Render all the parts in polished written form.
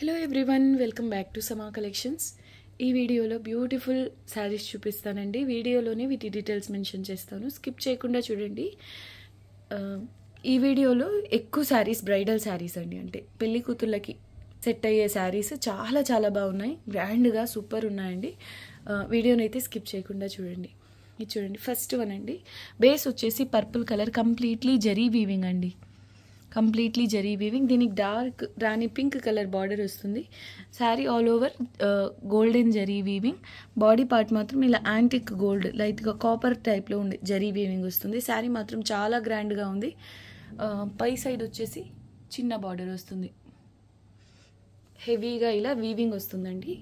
Hello everyone, welcome back to సమా collections. ఈ వీడియోలో బ్యూటిఫుల్ శారీస్ చూపిస్తానండి. వీడియోలోనే వీటి డీటెయిల్స్ మెన్షన్ చేస్తాను, స్కిప్ చేయకుండా చూడండి. ఈ వీడియోలో ఎక్కువ శారీస్ బ్రైడల్ శారీస్ అండి, అంటే పెళ్లి కూతుళ్ళకి సెట్ అయ్యే శారీస్ చాలా చాలా బాగున్నాయి, గ్రాండ్గా సూపర్ ఉన్నాయండి. వీడియోని అయితే స్కిప్ చేయకుండా చూడండి. ఇది చూడండి, ఫస్ట్ వన్ అండి. బేస్ వచ్చేసి purple colour, completely zari weaving అండి, కంప్లీట్లీ జరీ వీవింగ్. దీనికి డార్క్ రాణి పింక్ కలర్ బార్డర్ వస్తుంది. Sari all over golden zari weaving. Body part మాత్రం ఇలా యాంటిక్ గోల్డ్ లైట్గా కాపర్ టైప్లో ఉండే జరీ వీవింగ్ వస్తుంది. శారీ మాత్రం చాలా గ్రాండ్గా ఉంది. పై సైడ్ వచ్చేసి చిన్న బార్డర్ వస్తుంది, హెవీగా ఇలా వీవింగ్ వస్తుందండి.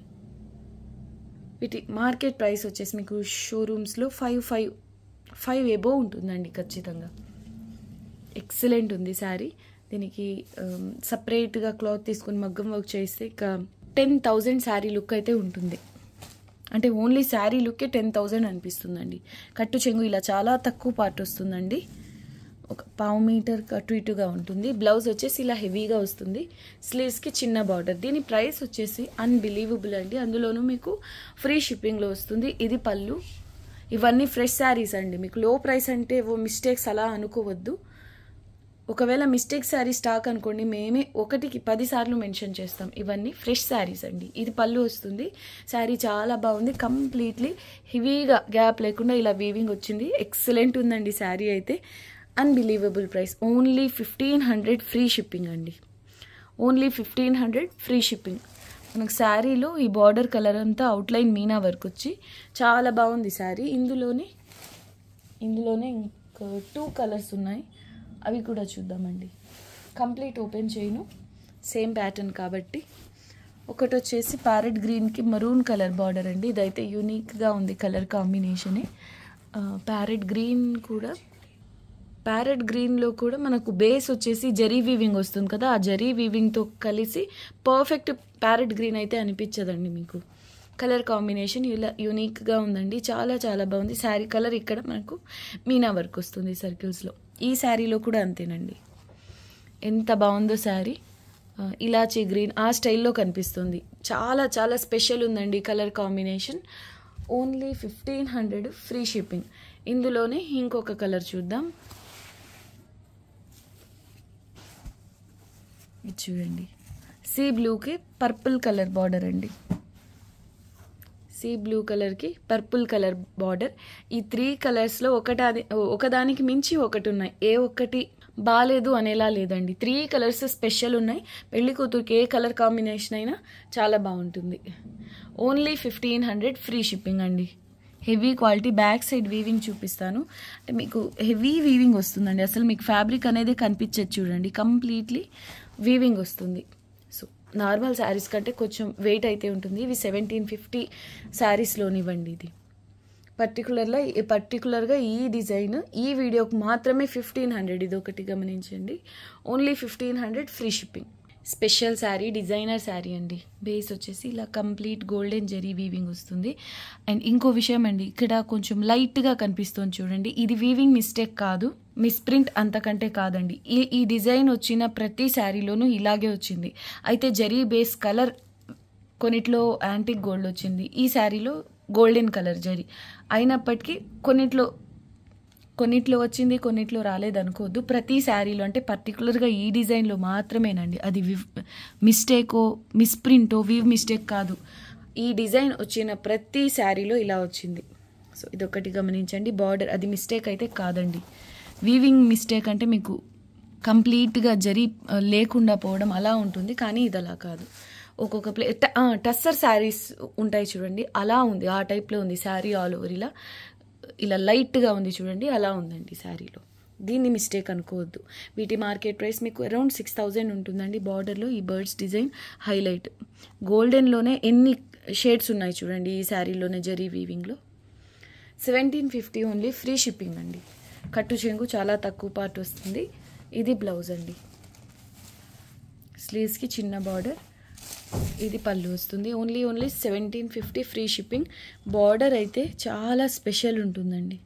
వీటి మార్కెట్ ప్రైస్ వచ్చేసి మీకు షోరూమ్స్లో 5 ఎబో ఉంటుందండి ఖచ్చితంగా. ఎక్సలెంట్ ఉంది శారీ. దీనికి సపరేట్గా క్లాత్ తీసుకొని మగ్గం వర్క్ చేస్తే ఇక 10,000 శారీ లుక్ అయితే ఉంటుంది. అంటే ఓన్లీ శారీ లుక్కే 10,000 అనిపిస్తుందండి. కట్టు చెంగు ఇలా చాలా తక్కువ పార్ట్ వస్తుందండి, ఒక 1/2 మీటర్ అటు ఇటుగా ఉంటుంది. బ్లౌజ్ వచ్చేసి ఇలా హెవీగా వస్తుంది, స్లీవ్స్కి చిన్న బార్డర్. దీని ప్రైస్ వచ్చేసి అన్బిలీవబుల్ అండి, అందులోనూ మీకు ఫ్రీ షిప్పింగ్లో వస్తుంది. ఇది పళ్ళు. ఇవన్నీ ఫ్రెష్ శారీస్ అండి. మీకు లో ప్రైస్ అంటే మిస్టేక్స్ అలా అనుకోవద్దు. ఒకవేళ మిస్టేక్ శారీ స్టాక్ అనుకోండి, మేమే 1కి 10 సార్లు మెన్షన్ చేస్తాం. ఇవన్నీ ఫ్రెష్ శారీస్ అండి. ఇది పళ్ళు వస్తుంది. శారీ చాలా బాగుంది, కంప్లీట్లీ హెవీగా గ్యాప్ లేకుండా ఇలా వీవింగ్ వచ్చింది. ఎక్సలెంట్ ఉందండి శారీ అయితే. Unbelievable price, only 1500 free shipping అండి. Only 1500 free shipping. మనకు శారీలో ఈ బార్డర్ కలర్ అంతా అవుట్లైన్ మీనా వర్క్ వచ్చి చాలా బాగుంది శారీ. ఇందులోనే ఇంకా 2 కలర్స్ ఉన్నాయి, అవి కూడా చూద్దామండి. కంప్లీట్ ఓపెన్ చేయను, సేమ్ ప్యాటర్న్ కాబట్టి. ఒకటి వచ్చేసి ప్యారెట్ గ్రీన్కి మరూన్ కలర్ బార్డర్ అండి. ఇదైతే యూనిక్గా ఉంది కలర్ కాంబినేషనే. ప్యారెట్ గ్రీన్లో కూడా మనకు బేస్ వచ్చేసి జరీ వీవింగ్ వస్తుంది కదా, ఆ జరీ వీవింగ్తో కలిసి పర్ఫెక్ట్ ప్యారెట్ గ్రీన్ అయితే అనిపించదండి మీకు. కలర్ కాంబినేషన్ ఇలా యూనిక్గా ఉందండి, చాలా చాలా బాగుంది. శారీ కలర్ ఇక్కడ మనకు మీనా వర్క్ వస్తుంది సర్కిల్స్లో. ఈ శారీలో కూడా అంతేనండి, ఎంత బాగుందో శారీ. ఇలాచీ గ్రీన్ ఆ స్టైల్లో కనిపిస్తుంది. చాలా చాలా స్పెషల్ ఉందండి colour combination. Only 1500 free shipping. ఇందులోనే ఇంకొక కలర్ చూద్దాం. ఇది చూడండి, సీ బ్లూకి పర్పుల్ కలర్ బార్డర్ అండి. సీ బ్లూ కలర్కి పర్పుల్ కలర్ బార్డర్. ఈ 3 కలర్స్లో ఒకదానికి మించి ఒకటి ఉన్నాయి, ఏ ఒక్కటి బాగాలేదు అనేలా లేదండి. 3 కలర్స్ స్పెషల్ ఉన్నాయి. పెళ్లి కూతురికి ఏ కలర్ కాంబినేషన్ అయినా చాలా బాగుంటుంది. ఓన్లీ 1500 ఫ్రీ షిప్పింగ్ అండి. Heavy quality. Back side weaving చూపిస్తాను, అంటే మీకు హెవీ వీవింగ్ వస్తుందండి. అసలు మీకు ఫ్యాబ్రిక్ అనేది కనిపించదు చూడండి, కంప్లీట్లీ వీవింగ్ వస్తుంది. సో నార్మల్ శారీస్ కంటే కొంచెం వెయిట్ అయితే ఉంటుంది. ఇవి 1750 శారీస్లోనివ్వండి. ఇది పర్టికులర్గా ఈ డిజైన్ ఈ వీడియోకి మాత్రమే 1500. ఇది ఒకటి గమనించండి. Only 1500 free shipping. Special sari, designer sari అండి. బేస్ వచ్చేసి ఇలా కంప్లీట్ గోల్డెన్ జరీ వీవింగ్ వస్తుంది. అండ్ ఇంకో విషయం అండి, ఇక్కడ కొంచెం లైట్గా కనిపిస్తుంది చూడండి, ఇది వీవింగ్ మిస్టేక్ కాదు, మిస్ప్రింట్ అంతకంటే కాదండి. ఈ డిజైన్ వచ్చిన ప్రతి శారీలోనూ ఇలాగే వచ్చింది. అయితే జరీ బేస్ కలర్ కొన్నిట్లో యాంటిక్ గోల్డ్ వచ్చింది, ఈ శారీలో గోల్డెన్ కలర్ జరీ. అయినప్పటికీ కొన్నిట్లో వచ్చింది, కొన్నిట్లో రాలేదనుకోవద్దు. ప్రతి శారీలో, అంటే పర్టికులర్గా ఈ డిజైన్లో మాత్రమేనండి. అది మిస్టేకో మిస్ప్రింటో వీవ్ మిస్టేక్ కాదు, ఈ డిజైన్ వచ్చిన ప్రతి శారీలో ఇలా వచ్చింది. సో ఇదొకటి గమనించండి. బార్డర్ అది మిస్టేక్ అయితే కాదండి. వీవింగ్ మిస్టేక్ అంటే మీకు కంప్లీట్గా జరీ లేకుండా పోవడం అలా ఉంటుంది, కానీ ఇది అలా కాదు. ఒక్కొక్క టస్సర్ శారీస్ ఉంటాయి చూడండి, అలా ఉంది, ఆ టైప్లో ఉంది శారీ. ఆల్ ఓవర్ ఇలా లైట్గా ఉంది చూడండి, అలా ఉందండి శారీలో. దీన్ని మిస్టేక్ అనుకోవద్దు. వీటి మార్కెట్ ప్రైస్ మీకు అరౌండ్ 6000 ఉంటుందండి. బార్డర్లో ఈ బర్డ్స్ డిజైన్ హైలైట్. గోల్డెన్లోనే ఎన్ని షేడ్స్ ఉన్నాయి చూడండి ఈ శారీలోనే జరీ వీవింగ్లో. 1750 ఓన్లీ ఫ్రీ షిప్పింగ్ అండి. కట్టు చెంగు చాలా తక్కువ పార్ట్ వస్తుంది. ఇది బ్లౌజ్ అండి, స్లీవ్స్కి చిన్న బార్డర్. ఇది పళ్ళు వస్తుంది. Only 1750 free shipping. బార్డర్ అయితే చాలా స్పెషల్ ఉంటుందండి.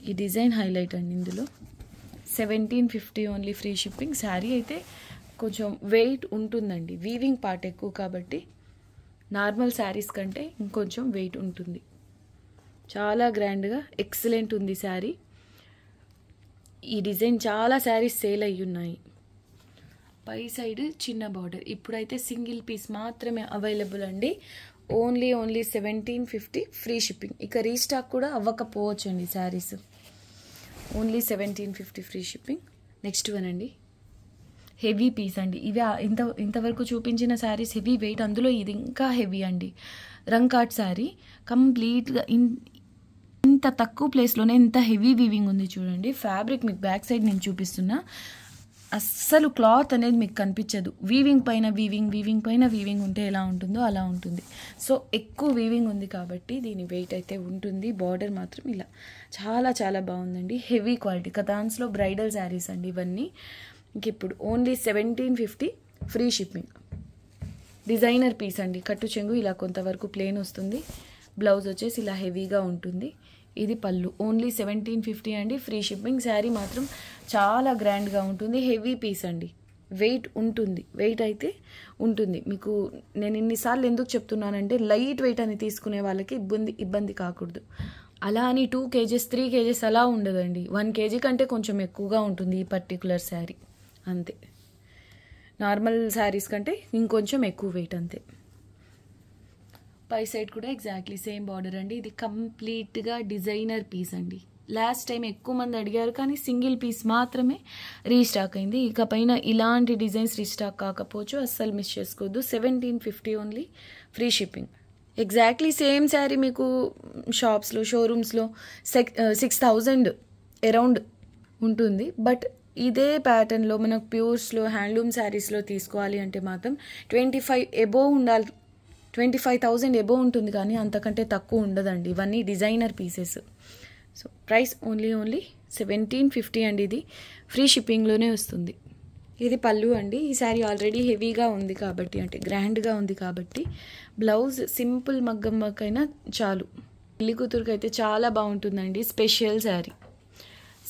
ఈ డిజైన్ హైలైట్ అండి ఇందులో. 1750 ఓన్లీ ఫ్రీ షిప్పింగ్. శారీ అయితే కొంచెం వెయిట్ ఉంటుందండి. వీవింగ్ పార్ట్ ఎక్కువ కాబట్టి నార్మల్ శారీస్ కంటే ఇంకొంచెం వెయిట్ ఉంటుంది. చాలా గ్రాండ్గా ఎక్సలెంట్ ఉంది శారీ. ఈ డిజైన్ చాలా శారీస్ సేల్ అయ్యి ఉన్నాయి. పై సైడ్ చిన్న బార్డర్. ఇప్పుడైతే సింగిల్ పీస్ మాత్రమే అవైలబుల్ అండి. Only 1750 free shipping. ఇక రీస్టాక్ కూడా అవ్వకపోవచ్చు అండి saris. Only 1750 free shipping. Next one అండి, హెవీ పీస్ అండి. ఇవి ఇంతవరకు చూపించిన శారీస్ హెవీ వెయిట్, అందులో ఇది ఇంకా హెవీ అండి. రంకాట్ శారీ కంప్లీట్గా ఇంత తక్కువ ప్లేస్లోనే ఇంత హెవీ వీవింగ్ ఉంది చూడండి. ఫ్యాబ్రిక్ మీకు బ్యాక్ సైడ్ నేను చూపిస్తున్నా. అస్సలు క్లాత్ అనేది మీకు కనిపించదు. వీవింగ్ పైన వీవింగ్ ఉంటే ఎలా ఉంటుందో అలా ఉంటుంది. సో ఎక్కువ వీవింగ్ ఉంది కాబట్టి దీని వెయిట్ అయితే ఉంటుంది. బార్డర్ మాత్రం ఇలా చాలా చాలా బాగుందండి. హెవీ క్వాలిటీ కథాన్స్లో బ్రైడల్ శారీస్ అండి ఇవన్నీ. ఇంక ఇప్పుడు only 1750 free shipping. Designer piece అండి. కట్టు చెంగు ఇలా కొంతవరకు ప్లెయిన్ వస్తుంది. బ్లౌజ్ వచ్చేసి ఇలా హెవీగా ఉంటుంది. ఇది పళ్ళు. ఓన్లీ 1750 అండి, ఫ్రీ షిప్పింగ్. శారీ మాత్రం చాలా గ్రాండ్గా ఉంటుంది. హెవీ పీస్ అండి. వెయిట్ ఉంటుంది. వెయిట్ అయితే ఉంటుంది. మీకు నేను ఇన్నిసార్లు ఎందుకు చెప్తున్నానంటే లైట్ వెయిట్ అని తీసుకునే వాళ్ళకి ఇబ్బంది కాకూడదు. అలా అని 2 kgs 3 kgs అలా ఉండదండి. 1 kg కంటే కొంచెం ఎక్కువగా ఉంటుంది ఈ పర్టికులర్ శారీ, అంతే. నార్మల్ శారీస్ కంటే ఇంకొంచెం ఎక్కువ వెయిట్, అంతే. పై సైడ్ కూడా ఎగ్జాక్ట్లీ సేమ్ బార్డర్ అండి. ఇది కంప్లీట్గా డిజైనర్ పీస్ అండి. లాస్ట్ టైం ఎక్కువ మంది అడిగారు కానీ సింగిల్ పీస్ మాత్రమే రీస్టాక్ అయింది. ఇక పైన ఇలాంటి డిజైన్స్ రీస్టాక్ కాకపోవచ్చు, అస్సలు మిస్ చేసుకోవద్దు. 1750 only, free shipping. Exactly same sari మీకు షాప్స్లో షోరూమ్స్లో 6000 అరౌండ్ ఉంటుంది. బట్ ఇదే ప్యాటర్న్లో మనకు ప్యూర్స్లో హ్యాండ్లూమ్ శారీస్లో తీసుకోవాలి అంటే మాత్రం 25 అబోవ్ ఉండాలి. 25,000 అబోవ్ ఉంటుంది కానీ అంతకంటే తక్కువ ఉండదండి. ఇవన్నీ designer pieces. So price only 1750 అండి. ఇది ఫ్రీ షిప్పింగ్లోనే వస్తుంది. ఇది పళ్ళు అండి. ఈ శారీ ఆల్రెడీ హెవీగా ఉంది కాబట్టి, అంటే గ్రాండ్గా ఉంది కాబట్టి బ్లౌజ్ సింపుల్ మగ్గం వర్క్ అయినా చాలు. పెళ్లి కూతురుకి అయితే చాలా బాగుంటుందండి. స్పెషల్ శారీ.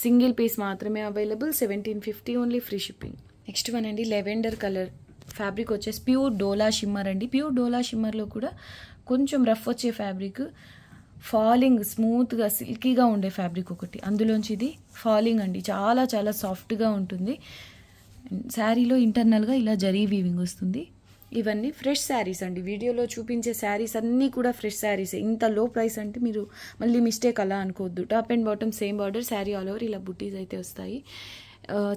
సింగిల్ పీస్ మాత్రమే available. 1750 only, free shipping. Next one అండి, లెవెండర్ కలర్. ఫ్యాబ్రిక్ వచ్చేసి ప్యూర్ డోలా షిమ్మర్ అండి. ప్యూర్ డోలా షిమ్మర్లో కూడా కొంచెం రఫ్ వచ్చే ఫ్యాబ్రిక్, ఫాలింగ్ స్మూత్గా సిల్కీగా ఉండే ఫ్యాబ్రిక్ ఒకటి. అందులోంచి ఇది ఫాలింగ్ అండి. చాలా చాలా సాఫ్ట్గా ఉంటుంది. శారీలో ఇంటర్నల్గా ఇలా జరీ వీవింగ్ వస్తుంది. ఇవన్నీ ఫ్రెష్ శారీస్ అండి. వీడియోలో చూపించే శారీస్ అన్నీ కూడా ఫ్రెష్ శారీస్. ఇంత లో ప్రైస్ అంటే మీరు మళ్ళీ మిస్టేక్ అలా అనుకోవద్దు. Top and bottom same border, sari all over ఇలా బుట్టీస్ అయితే వస్తాయి.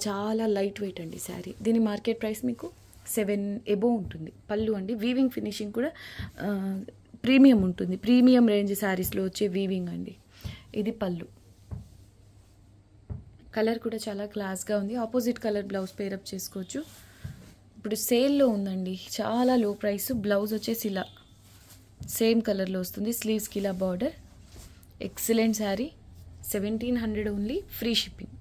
చాలా లైట్ వెయిట్ అండి శారీ. దీని మార్కెట్ ప్రైస్ మీకు 7 అబోవ్ ఉంటుంది. పళ్ళు అండి. వీవింగ్ ఫినిషింగ్ కూడా ప్రీమియం ఉంటుంది. ప్రీమియం రేంజ్ శారీస్లో వచ్చే వీవింగ్ అండి. ఇది పళ్ళు. కలర్ కూడా చాలా క్లాస్గా ఉంది. ఆపోజిట్ కలర్ బ్లౌజ్ పేరప్ చేసుకోవచ్చు. ఇప్పుడు సేల్లో ఉందండి. చాలా లో ప్రైస్. బ్లౌజ్ వచ్చేసి ఇలా సేమ్ కలర్లో వస్తుంది. స్లీవ్స్కి ఇలా border. Excellent sari. 1700 only, free shipping.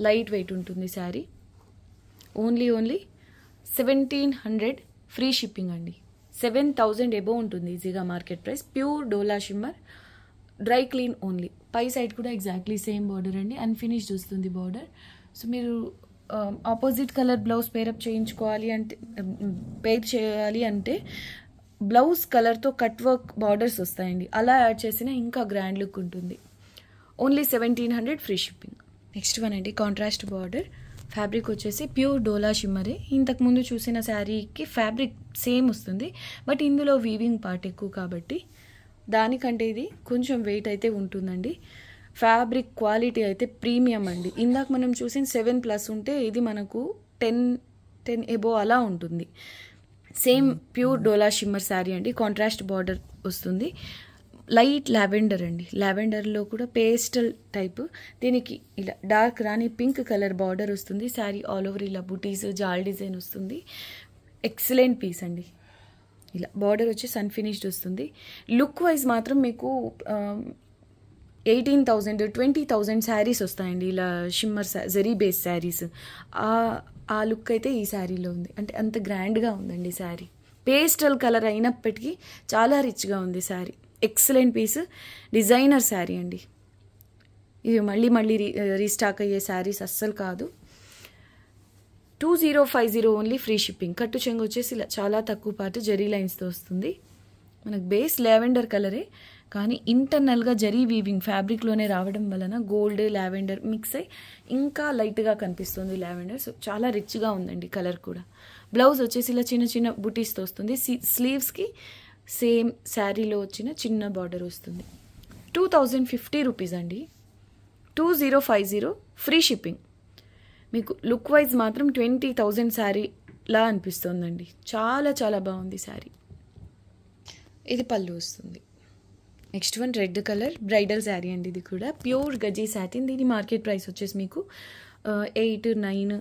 Light weight ఉంటుంది శారీ. ఓన్లీ 1700 ఫ్రీ షిప్పింగ్ అండి. 7000 అబోవ్ ఉంటుంది ఈజీగా మార్కెట్ ప్రైస్. ప్యూర్ డోలా షిమ్మర్, డ్రై క్లీన్ ఓన్లీ. పై సైడ్ కూడా ఎగ్జాక్ట్లీ సేమ్ బార్డర్ అండి. అన్ఫినిష్డ్ వస్తుంది బార్డర్. సో మీరు ఆపోజిట్ కలర్ బ్లౌజ్ పేరప్ చేయాలి అంటే బ్లౌజ్ కలర్తో కట్ వర్క్ బార్డర్స్ వస్తాయండి. అలా యాడ్ చేసినా ఇంకా గ్రాండ్ లుక్ ఉంటుంది. Only 1700 free shipping. Next one అండి, కాంట్రాస్ట్ బార్డర్. ఫ్యాబ్రిక్ వచ్చేసి ప్యూర్ డోలా షిమ్మరే. ఇంతకుముందు చూసిన శారీకి ఫ్యాబ్రిక్ సేమ్ వస్తుంది. బట్ ఇందులో వీవింగ్ పార్ట్ ఎక్కువ కాబట్టి దానికంటే ఇది కొంచెం వెయిట్ అయితే ఉంటుందండి. ఫ్యాబ్రిక్ క్వాలిటీ అయితే ప్రీమియం అండి. ఇందాక మనం చూసిన 7+ ఉంటే ఇది మనకు 10 అబోవ్ అలా ఉంటుంది. సేమ్ ప్యూర్ డోలా షిమ్మర్ శారీ అండి. కాంట్రాస్ట్ బార్డర్ వస్తుంది. లైట్ లావెండర్ అండి. లావెండర్లో కూడా పేస్టల్ టైప్. దీనికి ఇలా డార్క్ రాణి పింక్ కలర్ బార్డర్ వస్తుంది. శారీ ఆల్ ఓవర్ ఇలా బుటీస్ జాల్ డిజైన్ వస్తుంది. ఎక్సలెంట్ పీస్ అండి. ఇలా బార్డర్ వచ్చి అన్ఫినిష్డ్ వస్తుంది. లుక్ వైజ్ మాత్రం మీకు 18,000 20,000 శారీస్ వస్తాయండి ఇలా షిమ్మర్ జరీ బేస్ శారీస్. ఆ లుక్ అయితే ఈ శారీలో ఉంది. అంటే అంత గ్రాండ్గా ఉందండి శారీ. పేస్టల్ కలర్ అయినప్పటికీ చాలా రిచ్గా ఉంది sari. Excellent piece. Designer sari అండి. ఇవి మళ్ళీ రీస్టాక్ అయ్యే శారీస్ అస్సలు కాదు. 2050 ఓన్లీ ఫ్రీ షిప్పింగ్. కట్టు చెంగు వచ్చేసి ఇలా చాలా తక్కువ పాటు జరీ లైన్స్తో వస్తుంది. మనకు బేస్ లావెండర్ కలరే, కానీ ఇంటర్నల్గా జరీ వీవింగ్ ఫ్యాబ్రిక్లోనే రావడం వలన గోల్డ్ లావెండర్ మిక్స్ అయ్యి ఇంకా లైట్గా కనిపిస్తుంది లావెండర్. సో చాలా రిచ్గా ఉందండి కలర్ కూడా. బ్లౌజ్ వచ్చేసి ఇలా చిన్న చిన్న బుటీస్తో వస్తుంది. స్లీవ్స్కి సేమ్ శారీలో వచ్చిన చిన్న బార్డర్ వస్తుంది. 2050 రూపీస్ అండి. 2050 ఫ్రీ షిప్పింగ్. మీకు లుక్ వైజ్ మాత్రం 20,000 శారీలా అనిపిస్తుందండి. చాలా చాలా బాగుంది శారీ. ఇది పళ్ళు వస్తుంది. Next one red colour bridal sari అండి. ఇది కూడా ప్యూర్ గజీ సాటిన్. దీని మార్కెట్ ప్రైస్ వచ్చేసి మీకు 8, 9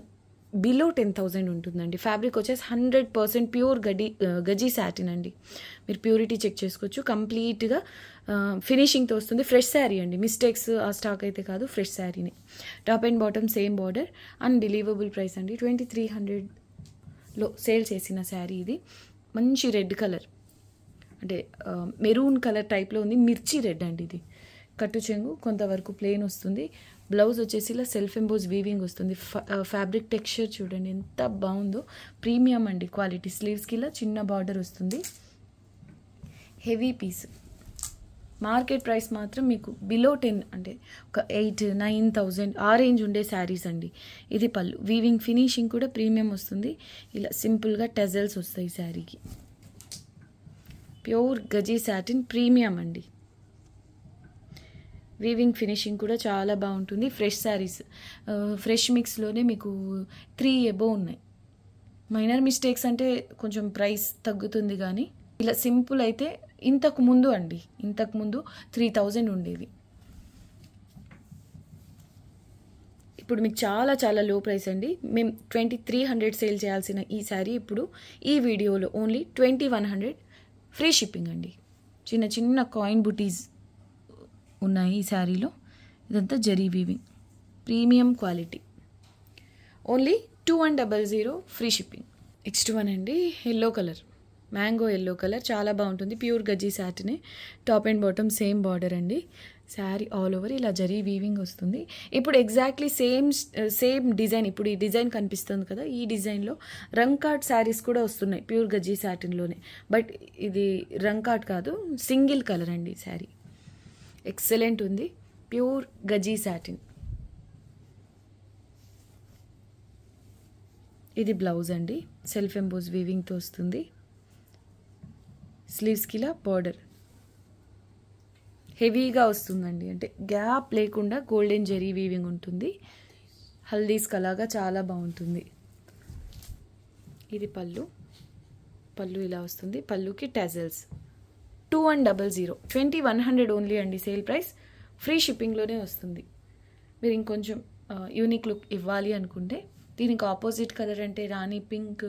బిలో 10,000 ఉంటుందండి. ఫ్యాబ్రిక్ వచ్చేసి 100% ప్యూర్ గజీ సాటిన్ అండి. మీరు ప్యూరిటీ చెక్ చేసుకోవచ్చు. కంప్లీట్గా ఫినిషింగ్తో వస్తుంది. ఫ్రెష్ శారీ అండి. మిస్టేక్స్ ఆ స్టాక్ అయితే కాదు, ఫ్రెష్ శారీని. Top and bottom same border. Unbelievable price అండి. 2300లో సేల్ చేసిన శారీ ఇది. మంచి రెడ్ కలర్, అంటే మెరూన్ కలర్ టైప్లో ఉంది. మిర్చి రెడ్ అండి ఇది. కట్టు చెంగు కొంతవరకు ప్లెయిన్ వస్తుంది. బ్లౌజ్ వచ్చేసి ఇలా సెల్ఫ్ ఎంబోజ్ వీవింగ్ వస్తుంది. ఫ్యాబ్రిక్ టెక్స్చర్ చూడండి ఎంత బాగుందో. ప్రీమియం అండి క్వాలిటీ. స్లీవ్స్కి ఇలా చిన్న బార్డర్ వస్తుంది. Heavy piece. మార్కెట్ ప్రైస్ మాత్రం మీకు బిలో 10, అంటే ఒక 8, 9,000 ఆ రేంజ్ ఉండే శారీస్ అండి. ఇది పళ్ళు. వీవింగ్ ఫినిషింగ్ కూడా ప్రీమియం వస్తుంది. ఇలా సింపుల్గా టెజల్స్ వస్తాయి శారీకి. ప్యూర్ గజీ సాటిన్ ప్రీమియం అండి. వీవింగ్ ఫినిషింగ్ కూడా చాలా బాగుంటుంది. ఫ్రెష్ శారీస్, ఫ్రెష్ మిక్స్లోనే మీకు 3 అబోవ్ ఉన్నాయి. మైనర్ మిస్టేక్స్ అంటే కొంచెం ప్రైస్ తగ్గుతుంది, కానీ ఇలా సింపుల్ అయితే ఇంతకు ముందు 3,000 ఉండేవి. ఇప్పుడు మీకు చాలా చాలా లో ప్రైస్ అండి. మేము 2300 సేల్ చేయాల్సిన ఈ శారీ ఇప్పుడు ఈ వీడియోలో ఓన్లీ 2100 ఫ్రీ షిప్పింగ్ అండి. చిన్న చిన్న కాయిన్ బుటీస్ ఉన్నాయి ఈ శారీలో. ఇదంతా zari weaving, premium quality. Only 2100 free shipping. Next one అండి yellow colour, mango yellow colour. చాలా బాగుంటుంది. ప్యూర్ గజీ సాటినే. Top and bottom same border అండి. శారీ ఆల్ ఓవర్ ఇలా జరీ వీవింగ్ వస్తుంది. ఇప్పుడు ఎగ్జాక్ట్లీ సేమ్ డిజైన్, ఇప్పుడు ఈ డిజైన్ కనిపిస్తుంది కదా, ఈ డిజైన్లో రంకాట్ శారీస్ కూడా వస్తున్నాయి ప్యూర్ గజీ సాటిన్లోనే. బట్ ఇది రంకాట్ కాదు, సింగిల్ కలర్ అండి శారీ. ఎక్సలెంట్ ఉంది. Pure Gaji satin. ఇది బ్లౌజ్ అండి. సెల్ఫ్ ఎంబోజ్ వీవింగ్తో వస్తుంది. స్లీవ్స్కి ఇలా బార్డర్ హెవీగా వస్తుందండి. అంటే గ్యాప్ లేకుండా గోల్డెన్ జరీ వీవింగ్ ఉంటుంది. హల్దీస్ కలాగా చాలా బాగుంటుంది. ఇది పళ్ళు. పళ్ళు ఇలా వస్తుంది. పళ్ళుకి టెజల్స్. 2100, 2100 ఓన్లీ అండి సేల్ ప్రైస్. ఫ్రీ షిప్పింగ్లోనే వస్తుంది. మీరు ఇంకొంచెం యూనిక్ లుక్ ఇవ్వాలి అనుకుంటే దీనికి ఆపోజిట్ కలర్ అంటే రాణి పింక్,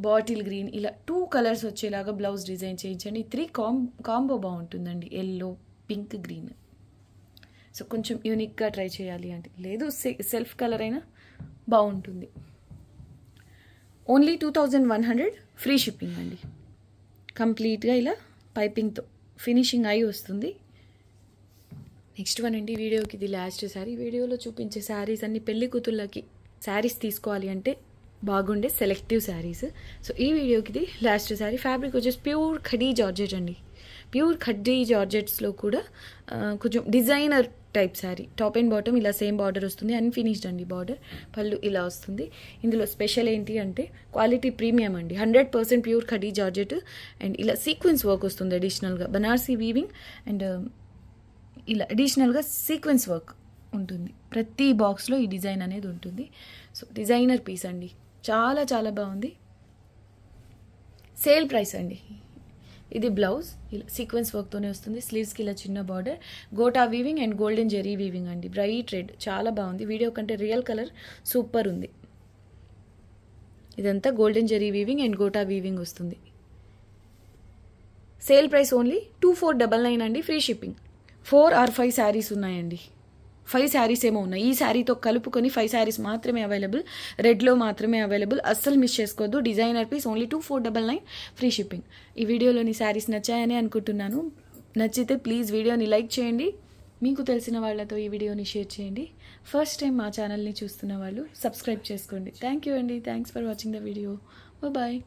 బాటిల్ గ్రీన్, ఇలా 2 కలర్స్ వచ్చేలాగా బ్లౌజ్ డిజైన్ చేయించండి. 3 కాంబో బాగుంటుందండి. Yellow, pink, green. సో కొంచెం యూనిక్గా ట్రై చేయాలి అంటే, లేదు సెల్ఫ్ కలర్ అయినా బాగుంటుంది. ఓన్లీ 2100 ఫ్రీ షిప్పింగ్ అండి. కంప్లీట్గా ఇలా పైపింగ్తో ఫినిషింగ్ అయి వస్తుంది. నెక్స్ట్ వన్ అండి. వీడియోకి ఇది లాస్ట్ శారీ. వీడియోలో చూపించే శారీస్ అన్ని పెళ్లి కూతుళ్ళకి శారీస్ తీసుకోవాలి అంటే బాగుండే సెలెక్టివ్ శారీస్. సో ఈ వీడియోకి ఇది లాస్ట్ శారీ. ఫ్యాబ్రిక్ వచ్చేసి ప్యూర్ ఖడీ జార్జెట్ అండి. ప్యూర్ ఖడ్డీ జార్జెట్స్లో కూడా కొంచెం designer type sari. Top and bottom ఇలా సేమ్ బార్డర్ వస్తుంది. అన్ఫినిష్డ్ అండి బార్డర్. పళ్ళు ఇలా వస్తుంది. ఇందులో స్పెషల్ ఏంటి అంటే క్వాలిటీ ప్రీమియం అండి. 100% ప్యూర్ ఖడీ జార్జెట్. అండ్ ఇలా సీక్వెన్స్ వర్క్ వస్తుంది అడిషనల్గా. బనారసీ వీవింగ్ అండ్ ఇలా అడిషనల్గా సీక్వెన్స్ వర్క్ ఉంటుంది. ప్రతి బాక్స్లో ఈ డిజైన్ అనేది ఉంటుంది. సో డిజైనర్ పీస్ అండి. చాలా చాలా బాగుంది. సేల్ ప్రైస్ అండి. ఇది బ్లౌజ్ ఇలా సీక్వెన్స్ వర్క్తోనే వస్తుంది. స్లీవ్స్కి ఇలా చిన్న border. Gota weaving and golden zari weaving అండి. Bright red. చాలా బాగుంది. వీడియో కంటే రియల్ కలర్ సూపర్ ఉంది. ఇదంతా golden zari weaving and gota weaving వస్తుంది. సేల్ ప్రైస్ ఓన్లీ 2499 అండి. Free shipping. 4 or 5 శారీస్ ఉన్నాయండి. 5 శారీస్ ఏమో ఉన్నాయి. ఈ శారీతో కలుపుకొని 5 శారీస్ మాత్రమే అవైలబుల్. రెడ్లో మాత్రమే అవైలబుల్. అస్సలు మిస్ చేసుకోవద్దు. Designer piece only 2499 free shipping. ఈ వీడియోలోని శారీస్ నచ్చాయని అనుకుంటున్నాను. నచ్చితే ప్లీజ్ వీడియోని లైక్ చేయండి, మీకు తెలిసిన వాళ్ళతో ఈ వీడియోని షేర్ చేయండి. ఫస్ట్ టైం మా ఛానల్ని చూస్తున్న వాళ్ళు సబ్స్క్రైబ్ చేసుకోండి. థ్యాంక్ యూ అండి. Thanks for watching the video. Bye.